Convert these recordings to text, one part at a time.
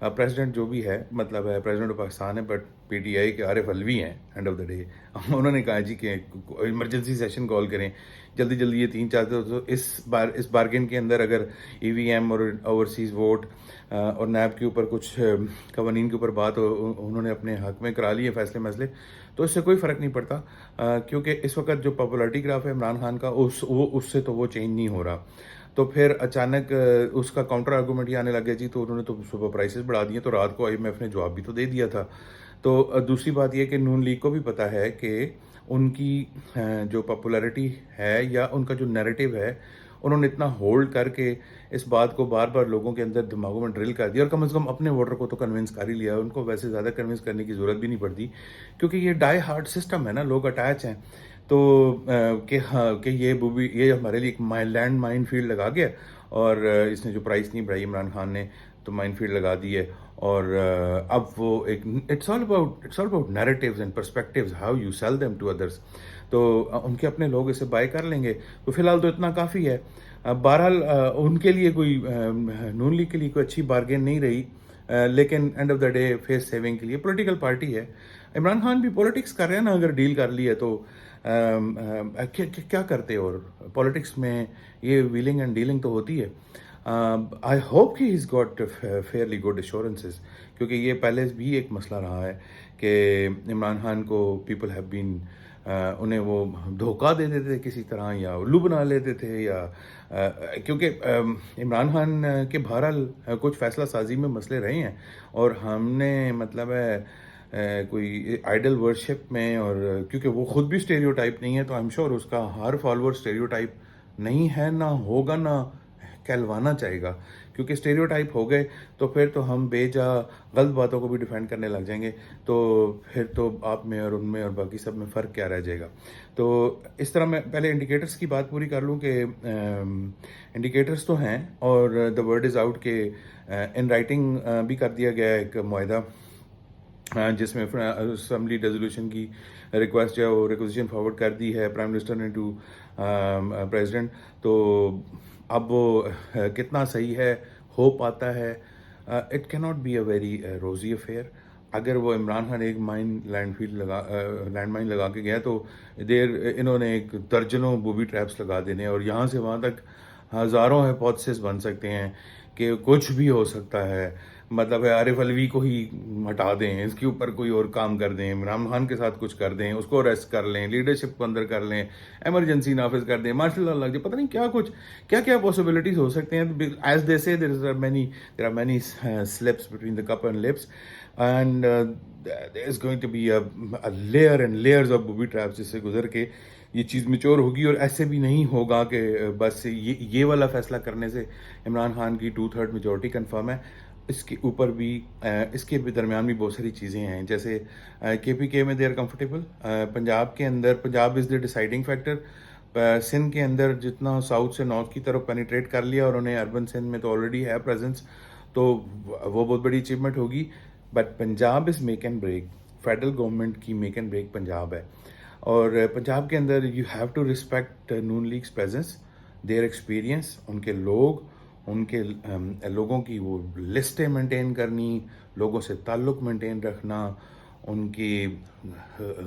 President جو بھی ہے مطلب ہے پریزیڈنٹ آف پاکستان ہے بٹ پی ٹی آئی کے عارف الوی ہیں اینڈ آف دا ڈے. انہوں نے کہا جی کہ ایمرجنسی سیشن کال کریں جلدی جلدی, یہ 3 چاہتے ہو تو اس بارگین کے اندر اگر ای وی ایم اور اوورسیز ووٹ اور نیب کے اوپر کچھ قوانین کے اوپر بات انہوں نے اپنے حق میں کرا لیے فیصلے مسئلے, تو اس سے کوئی فرق نہیں پڑتا, کیونکہ اس وقت جو پاپولیرٹی گراف ہے عمران خان کا اس سے تو وہ چینج نہیں ہو رہا. تو پھر اچانک اس کا کاؤنٹر آرگومنٹ یہ آنے لگ گیا جی تو انہوں نے تو صبح پرائسز بڑھا دیے, تو رات کو IMF نے جواب بھی تو دے دیا تھا. تو دوسری بات یہ کہ نون لیگ کو بھی پتہ ہے کہ ان کی جو پاپولیرٹی ہے یا ان کا جو نیریٹو ہے انہوں نے اتنا ہولڈ کر کے اس بات کو بار بار لوگوں کے اندر دماغوں میں ڈرل کر دیا, اور کم از کم اپنے ووٹر کو تو کنونس کر ہی لیا. ان کو ویسے زیادہ کنونس کرنے کی ضرورت بھی نہیں پڑتی کیونکہ یہ ڈائی ہارڈ سسٹم ہے نا, لوگ اٹیچ ہیں. تو کہ یہ ہمارے لیے ایک لینڈ مائن فیلڈ لگا گیا, اور اس نے جو پرائس نہیں بڑھائی عمران خان نے تو مائن فیلڈ لگا دی ہے. اور اب وہ ایک it's all about narratives and perspectives how you sell them to others. تو ان کے اپنے لوگ اسے بائی کر لیں گے, تو فی الحال تو اتنا کافی ہے. بہرحال ان کے لیے کوئی نون لیگ کے لیے کوئی اچھی بارگین نہیں رہی, لیکن end of the day face saving کے لیے پولیٹیکل پارٹی ہے. عمران خان بھی پولیٹکس کر رہے ہیں نا, اگر ڈیل کر لی ہے تو کیا کرتے, اور پولیٹکس میں یہ ویلنگ اینڈ ڈیلنگ تو ہوتی ہے. آئی ہوپ کہ has got fairly good assurances, کیونکہ یہ پہلے بھی ایک مسئلہ رہا ہے کہ عمران خان کو پیپل ہیو بین انہیں وہ دھوکہ دے دیتے تھے کسی طرح, یا الو بنا لیتے تھے, یا کیونکہ عمران خان کے بہرحال کچھ فیصلہ سازی میں مسئلے رہے ہیں, اور ہم نے مطلب ہے کوئی آئیڈل ورشپ میں, اور کیونکہ وہ خود بھی اسٹیریو ٹائپ نہیں ہے تو ایم شور اس کا ہر فالوور اسٹیریو ٹائپ نہیں ہے, نہ ہوگا, نہ کہلوانا چاہے گا. کیونکہ اسٹیریو ٹائپ ہو گئے تو پھر تو ہم بے جا غلط باتوں کو بھی ڈیفینڈ کرنے لگ جائیں گے, تو پھر تو آپ میں اور ان میں اور باقی سب میں فرق کیا رہ جائے گا. تو اس طرح میں پہلے انڈیکیٹرز کی بات پوری کر لوں کہ انڈیکیٹرز تو ہیں, اور دا ورڈ از آؤٹ کہ ان رائٹنگ بھی کر دیا گیا ہے ایک معاہدہ جس میں اسمبلی ریزولوشن کی ریکویسٹ جو ہے وہ ریکویزیشن فارورڈ کر دی ہے پرائم منسٹر نے ٹو پریزیڈنٹ. تو اب وہ کتنا صحیح ہے, ہو پاتا ہے, اٹ کی ناٹ بی اے ویری روزی افیئر. اگر وہ عمران خان ایک لینڈ مائن لگا کے گیا تو انہوں نے ایک درجنوں بوبی ٹریپس لگا دینے, اور یہاں سے وہاں تک ہزاروں ہائپوتھسز بن سکتے ہیں کہ کچھ بھی ہو سکتا ہے. مطلب ہے عارف الوی کو ہی ہٹا دیں, اس کے اوپر کوئی اور کام کر دیں, عمران خان کے ساتھ کچھ کر دیں, اس کو اریسٹ کر لیں, لیڈرشپ کو اندر کر لیں, ایمرجنسی نافذ کر دیں, مارشل لا لگ جائے, پتہ نہیں کیا کچھ کیا پاسبلٹیز ہو سکتے ہیں. As they say there are many slips between the cup and lips, and there is going to be a layer and layers of booby traps جس سے گزر کے یہ چیز میچور ہوگی. اور ایسے بھی نہیں ہوگا کہ بس یہ والا فیصلہ کرنے سے عمران خان کی 2/3 میجورٹی کنفرم ہے. اس کے اوپر بھی اس کے درمیان بھی بہت ساری چیزیں ہیں, جیسے KPK میں دے آر کمفرٹیبل. پنجاب کے اندر Punjab is the deciding factor. Sindh کے اندر جتنا ساؤتھ سے نارتھ کی طرف پینیٹریٹ کر لیا, اور انہیں اربن سندھ میں تو آلریڈی ہے پریزنس, تو وہ بہت بڑی اچیومنٹ ہوگی. But Punjab is make and break, federal government کی میک اینڈ بریک پنجاب ہے. اور پنجاب کے اندر you have to respect Noon league's presence, their experience, ان کے لوگ, ان کے لوگوں کی وہ لسٹیں مینٹین کرنی, لوگوں سے تعلق مینٹین رکھنا, ان کی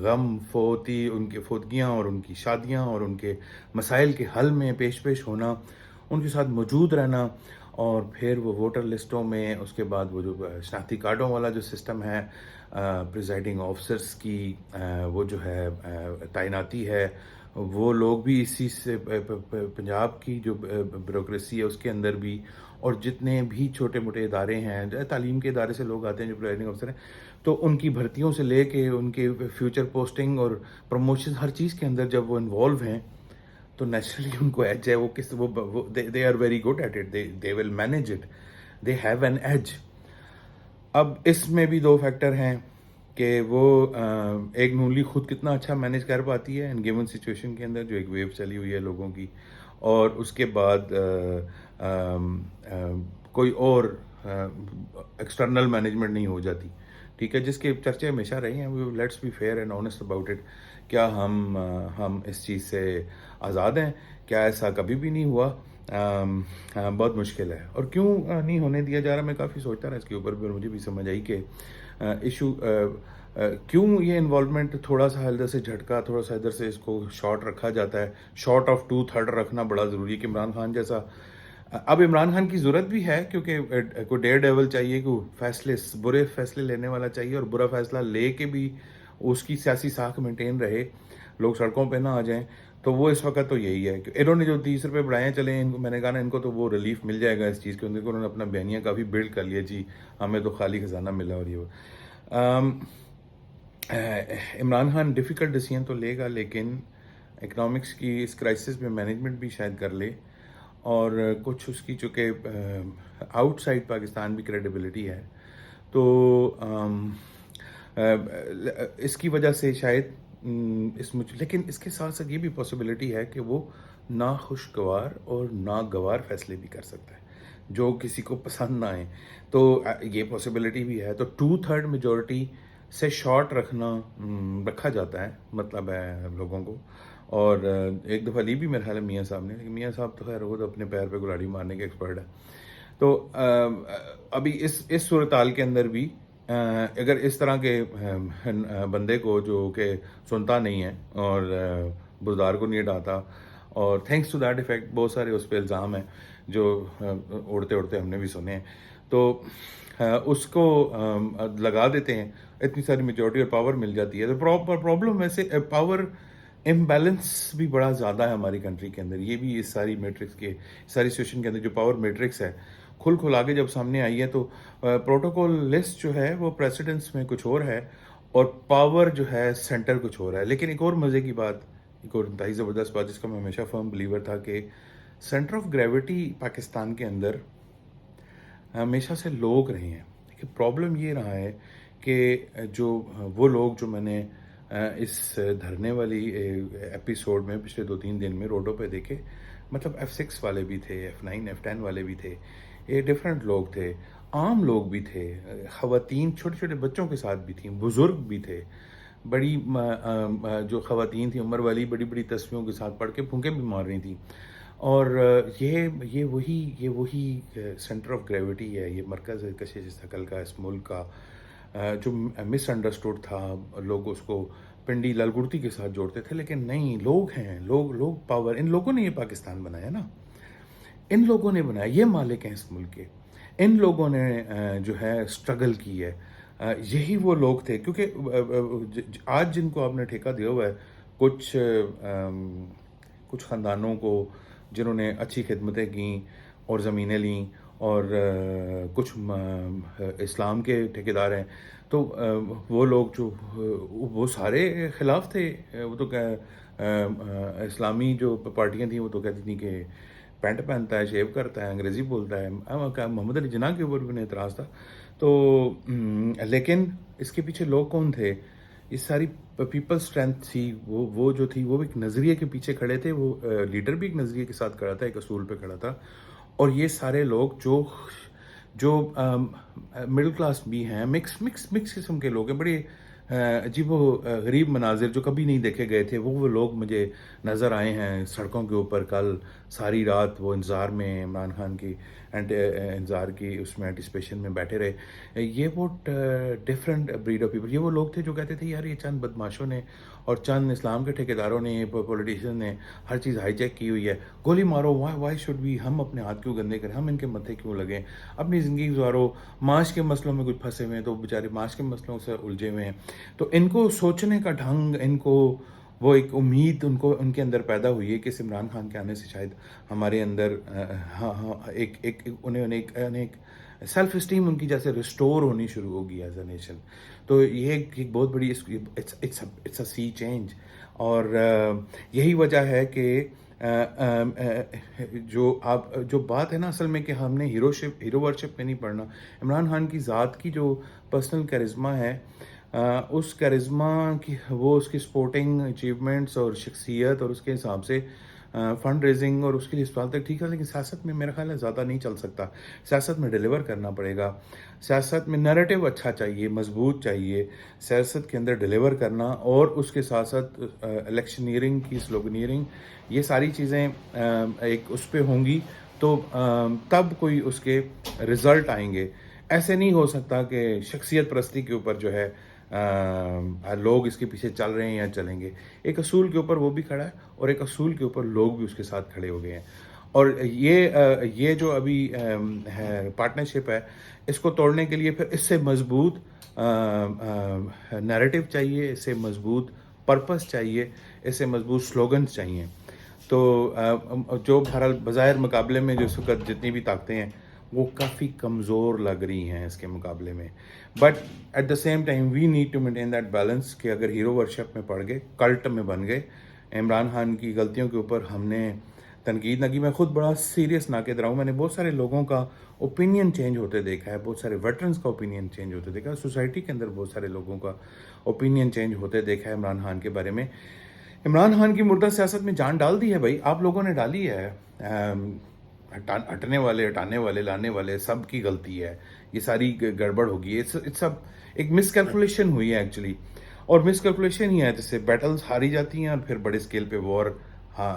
غم فوتی, ان کی فوتگیاں اور ان کی شادیاں اور ان کے مسائل کے حل میں پیش ہونا, ان کے ساتھ موجود رہنا. اور پھر وہ ووٹر لسٹوں میں اس کے بعد وہ جو شناختی کارڈوں والا جو سسٹم ہے, پریزائڈنگ آفیسرس کی وہ جو ہے تعیناتی ہے, وہ لوگ بھی اسی سے پنجاب کی جو بیوروکریسی ہے اس کے اندر بھی, اور جتنے بھی چھوٹے موٹے ادارے ہیں, تعلیم کے ادارے سے لوگ آتے ہیں جو پریزائڈنگ آفیسر ہیں, تو ان کی بھرتیوں سے لے کے ان کے فیوچر پوسٹنگ اور پروموشن ہر چیز کے اندر جب وہ انوالو ہیں تو نیچرلی ان کو ایج ہے. وہ they are very good at it, they will manage it, they have an edge. اب اس میں بھی 2 فیکٹر ہیں کہ وہ ایک نون لیگ خود کتنا اچھا مینیج کر پاتی ہے ان گیون سچویشن کے اندر جو ایک ویو چلی ہوئی ہے لوگوں کی, اور اس کے بعد کوئی اور ایکسٹرنل مینجمنٹ نہیں ہو جاتی. ٹھیک ہے, جس کے چرچے ہمیشہ رہے ہیں. Let's be fair and honest about it. کیا ہم اس چیز سے آزاد ہیں؟ کیا ایسا کبھی بھی نہیں ہوا بہت مشکل ہے. اور کیوں نہیں ہونے دیا جا رہا, میں کافی سوچتا رہا اس کے اوپر بھی, اور مجھے بھی سمجھ آئی کہ ایشو کیوں یہ انوالومنٹ تھوڑا سا ادھر سے جھٹکا, تھوڑا سا ادھر سے اس کو شارٹ رکھا جاتا ہے. شارٹ آف 2/3 رکھنا بڑا ضروری ہے کہ عمران خان جیسا. اب عمران خان کی ضرورت بھی ہے کیونکہ کوئی ڈیئر ڈیول چاہیے, کوئی فیصلے برے فیصلے لینے والا چاہیے, اور برا فیصلہ لے کے بھی اس کی سیاسی ساکھ مینٹین رہے, لوگ سڑکوں پہ نہ آ جائیں. تو وہ اس وقت تو یہی ہے کہ انہوں نے جو 30 روپے بڑھائے چلیں, میں نے کہا نا ان کو تو وہ ریلیف مل جائے گا اس چیز کے, انہوں نے اپنا بیانیہ کافی بلڈ کر لیا, جی ہمیں تو خالی خزانہ ملا. اور یہ عمران خان ڈیفیکلٹ ڈیسیژن تو لے گا, لیکن اکنامکس کی اس کرائسس میں مینجمنٹ بھی شاید کر لے, اور کچھ اس کی چونکہ آؤٹ سائڈ پاکستان بھی کریڈیبلٹی ہے, تو اس کی وجہ سے شاید لیکن اس کے ساتھ ساتھ یہ بھی پاسبلٹی ہے کہ وہ ناخوشگوار اور ناگوار فیصلے بھی کر سکتا ہے جو کسی کو پسند نہ آئے, تو یہ پاسبلٹی بھی ہے. تو 2/3 میجورٹی سے شارٹ رکھا جاتا ہے, مطلب ہے لوگوں کو. اور ایک دفعہ لی بھی میرے خیال ہے میاں صاحب نے, لیکن میاں صاحب تو خیر وہ تو اپنے پیر پہ گلاڑی مارنے کے ایکسپرٹ ہے. تو ابھی اس صورتحال کے اندر بھی اگر اس طرح کے بندے کو جو کہ سنتا نہیں ہے اور بزدار کو نہیں ہٹاتا, اور تھینکس ٹو دیٹ افیکٹ بہت سارے اس پہ الزام ہیں جو اڑتے اڑتے ہم نے بھی سنے ہیں, تو اس کو لگا دیتے ہیں, اتنی ساری میجورٹی اور پاور مل جاتی ہے. تو پرابلم ویسے پاور امبیلنس بھی بڑا زیادہ ہے ہماری کنٹری کے اندر. یہ بھی اس ساری میٹرکس کے ساری سچویشن کے اندر جو پاور میٹرکس ہے کھل کے جب سامنے آئی ہے, تو پروٹوکول لسٹ جو ہے وہ پریسیڈنس میں کچھ اور ہے, اور پاور جو ہے سینٹر کچھ اور ہے. لیکن ایک اور مزے کی بات, ایک اور انتہائی زبردست بات جس کا میں ہمیشہ فرم بلیور تھا, کہ سینٹر آف گریوٹی پاکستان کے اندر ہمیشہ سے لوگ رہے ہیں. لیکن پرابلم یہ رہا ہے کہ جو وہ لوگ جو میں نے اس دھرنے والی ایپیسوڈ میں پچھلے 2-3 دن میں روڈوں پہ دیکھے, مطلب F6 والے بھی تھے, F9 F10 والے بھی تھے, یہ ڈفرینٹ لوگ تھے, عام لوگ بھی تھے, خواتین چھوٹے چھوٹے بچوں کے ساتھ بھی تھیں, بزرگ بھی تھے, بڑی جو خواتین تھیں عمر والی بڑی بڑی تصویروں کے ساتھ پڑھ کے پھونکے بھی مار رہی تھیں. اور یہ وہی سینٹر آف گریوٹی ہے, یہ مرکز ہے کشش ثقل کا اس ملک کا, جو مس انڈرسٹوڈ تھا. لوگ اس کو پنڈی لال گڑتی کے ساتھ جوڑتے تھے, لیکن نہیں, لوگ ہیں, لوگ پاور. ان لوگوں نے یہ پاکستان بنایا نا, ان لوگوں نے بنایا, یہ مالک ہیں اس ملک کے, ان لوگوں نے جو ہے اسٹرگل کی ہے. یہی وہ لوگ تھے, کیونکہ آج جن کو آپ نے ٹھیکہ دیا ہوا ہے, کچھ خاندانوں کو جنہوں نے اچھی خدمتیں کیں اور زمینیں لیں, اور کچھ اسلام کے ٹھیکیدار ہیں, تو وہ لوگ جو وہ سارے خلاف تھے. وہ تو اسلامی جو پارٹیاں تھیں وہ تو کہتی تھیں کہ پینٹ پہنتا ہے, شیو کرتا ہے, انگریزی بولتا ہے. محمد علی جناح کے اوپر بھی انہیں اعتراض تھا. تو لیکن اس کے پیچھے لوگ کون تھے؟ یہ ساری پیپل اسٹرینتھ تھی, وہ جو تھی وہ ایک نظریے کے پیچھے کھڑے تھے. وہ لیڈر بھی ایک نظریے کے ساتھ کھڑا تھا, ایک اصول پہ کھڑا تھا. اور یہ سارے لوگ جو مڈل کلاس بھی ہیں, مکس قسم کے لوگ ہیں, بڑے عجیب و غریب مناظر جو کبھی نہیں دیکھے گئے تھے, وہ لوگ مجھے نظر آئے ہیں سڑکوں کے اوپر. کل ساری رات وہ انتظار میں, عمران خان کی انتظار کی اس میں اینٹیسپیشن میں بیٹھے رہے. یہ وہ ڈفرینٹ بریڈ آف پیپل, یہ وہ لوگ تھے جو کہتے تھے یار یہ چند بدماشوں نے اور چند اسلام کے ٹھیکیداروں نے, پولیٹیشین نے ہر چیز ہائی جیک کی ہوئی ہے, گولی مارو. وائی شوڈ بی, ہم اپنے ہاتھ کیوں گندے کریں, ہم ان کے متھے کیوں لگیں, اپنی زندگی گزارو. معاش کے مسئلوں میں کچھ پھنسے ہوئے ہیں تو بیچارے معاش کے مسئلوں سے الجھے ہوئے ہیں. تو ان کو سوچنے کا ڈھنگ, ان کو وہ ایک امید ان کے اندر پیدا ہوئی ہے کہ عمران خان کے آنے سے شاید ہمارے اندر ایک سیلف اسٹیم ان کی جیسے ریسٹور ہونی شروع ہوگی ایز اے نیشن. تو یہ ایک بہت بڑی اٹس اے سی چینج. اور یہی وجہ ہے کہ جو بات ہے نا اصل میں, کہ ہم نے ہیرو ورشپ میں نہیں پڑھنا. عمران خان کی ذات کی جو پرسنل کیرزما ہے, اس کیرزما کی وہ اس کی سپورٹنگ اچیومنٹس اور شخصیت اور اس کے حساب سے فنڈ ریزنگ اور اس کے لیے اسپتال تک ٹھیک ہے، لیکن سیاست میں میرا خیال ہے زیادہ نہیں چل سکتا. سیاست میں ڈیلیور کرنا پڑے گا. سیاست میں نیریٹو اچھا چاہیے، مضبوط چاہیے. سیاست کے اندر ڈیلیور کرنا اور اس کے ساتھ ساتھ الیکشنیئرنگ کی سلوگنیئرنگ، یہ ساری چیزیں ایک اس پہ ہوں گی تو تب کوئی اس کے رزلٹ آئیں گے. ایسے نہیں ہو سکتا کہ شخصیت پرستی کے اوپر جو ہے لوگ اس کے پیچھے چل رہے ہیں یا چلیں گے. ایک اصول کے اوپر وہ بھی کھڑا ہے اور ایک اصول کے اوپر لوگ بھی اس کے ساتھ کھڑے ہو گئے ہیں. اور یہ جو ابھی پارٹنرشپ ہے، اس کو توڑنے کے لیے پھر اس سے مضبوط نیریٹو چاہیے، اس سے مضبوط پرپس چاہیے، اس سے مضبوط سلوگنز چاہیے. تو جو بہرحال بظاہر مقابلے میں جو اس وقت جتنی بھی طاقتیں ہیں وہ کافی کمزور لگ رہی ہیں اس کے مقابلے میں. But at the same time we need to maintain that balance کہ اگر ہیرو ورشپ میں پڑ گئے، کلٹ میں بن گئے، عمران خان کی غلطیوں کے اوپر ہم نے تنقید نہ کی. میں خود بڑا سیریس ناقد رہا ہوں. میں نے بہت سارے لوگوں کا اوپینین چینج ہوتے دیکھا ہے، بہت سارے ویٹرنز کا اوپینین چینج ہوتے دیکھا ہے، سوسائٹی کے اندر بہت سارے لوگوں کا اوپینین چینج ہوتے دیکھا ہے عمران خان کے بارے میں. عمران خان کی مردہ سیاست میں جان ڈال دی ہے بھائی، آپ لوگوں نے ڈالی ہے. ہٹنے والے، ہٹانے والے، لانے والے سب کی غلطی ہے. یہ ساری گڑبڑ ہوگی. ایک مس کیلکولیشن ہوئی ہے ایکچولی، اور مس کیلکولیشن ہی ہے جس سے بیٹلز ہاری جاتی ہیں اور پھر بڑے اسکیل پہ وار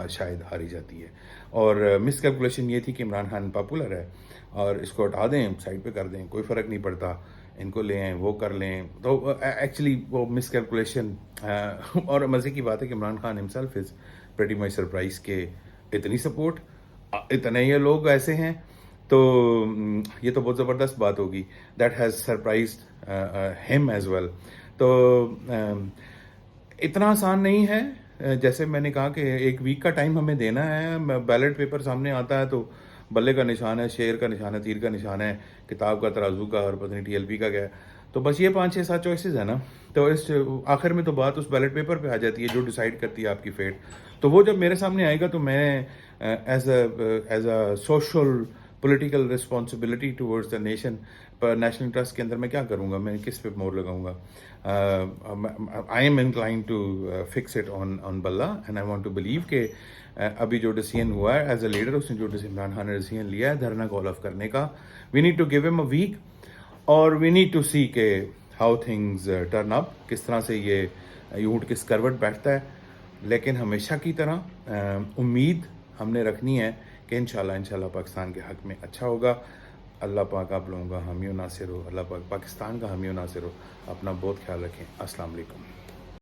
شاید ہاری جاتی ہے. اور مس کیلکولیشن یہ تھی کہ عمران خان پاپولر ہے اور اس کو ہٹا دیں، سائڈ پہ کر دیں، کوئی فرق نہیں پڑتا، ان کو لیں، وہ کر لیں. تو ایکچولی وہ مس کیلکولیشن. اور مزے کی بات ہے کہ Imran Khan himself is pretty much surprise کہ اتنی سپورٹ، اتنے یہ لوگ ایسے ہیں. تو یہ تو بہت زبردست بات ہوگی. دیٹ ہیز سرپرائزڈ ہم ایز ویل. تو اتنا آسان نہیں ہے. جیسے میں نے کہا کہ ایک ویک کا ٹائم ہمیں دینا ہے. بیلٹ پیپر سامنے آتا ہے تو بلے کا نشان ہے، شیر کا نشان ہے، تیر کا نشان ہے، کتاب کا، ترازو کا، اور پتہ نہیں ٹی ایل پی کا کیا ہے. تو بس یہ 5 6 7 چوائسیز ہیں نا. تو اس آخر میں تو بات اس بیلٹ پیپر پہ آ جاتی ہے جو ڈیسائیڈ کرتی ہے آپ کی فیٹ. تو وہ جب میرے سامنے آئے گا تو میں as a social political responsibility towards the nation, national interest کے اندر میں کیا کروں گا، میں کس پہ مور لگاؤں گا. I am inclined to fix it on balla, and I want to believe کہ ابھی جو ڈیسیژن ہوا ہے ایز اے لیڈر، اس نے جو عمران خان نے ڈیسیژن لیا ہے دھرنا کال آف کرنے کا، وی نیڈ ٹو گیو ہم اے ویک، اور وی نیڈ ٹو سی کہ ہاؤ تھنگز ٹرن اپ، کس طرح سے یہ اونٹ کس کروٹ بیٹھتا ہے. لیکن ہمیشہ کی طرح امید ہم نے رکھنی ہے کہ انشاءاللہ پاکستان کے حق میں اچھا ہوگا. اللہ پاک آپ لوگوں کا حامی و ناصر ہو، اللہ پاک پاکستان کا حامی و ناصر ہو. اپنا بہت خیال رکھیں. السلام علیکم.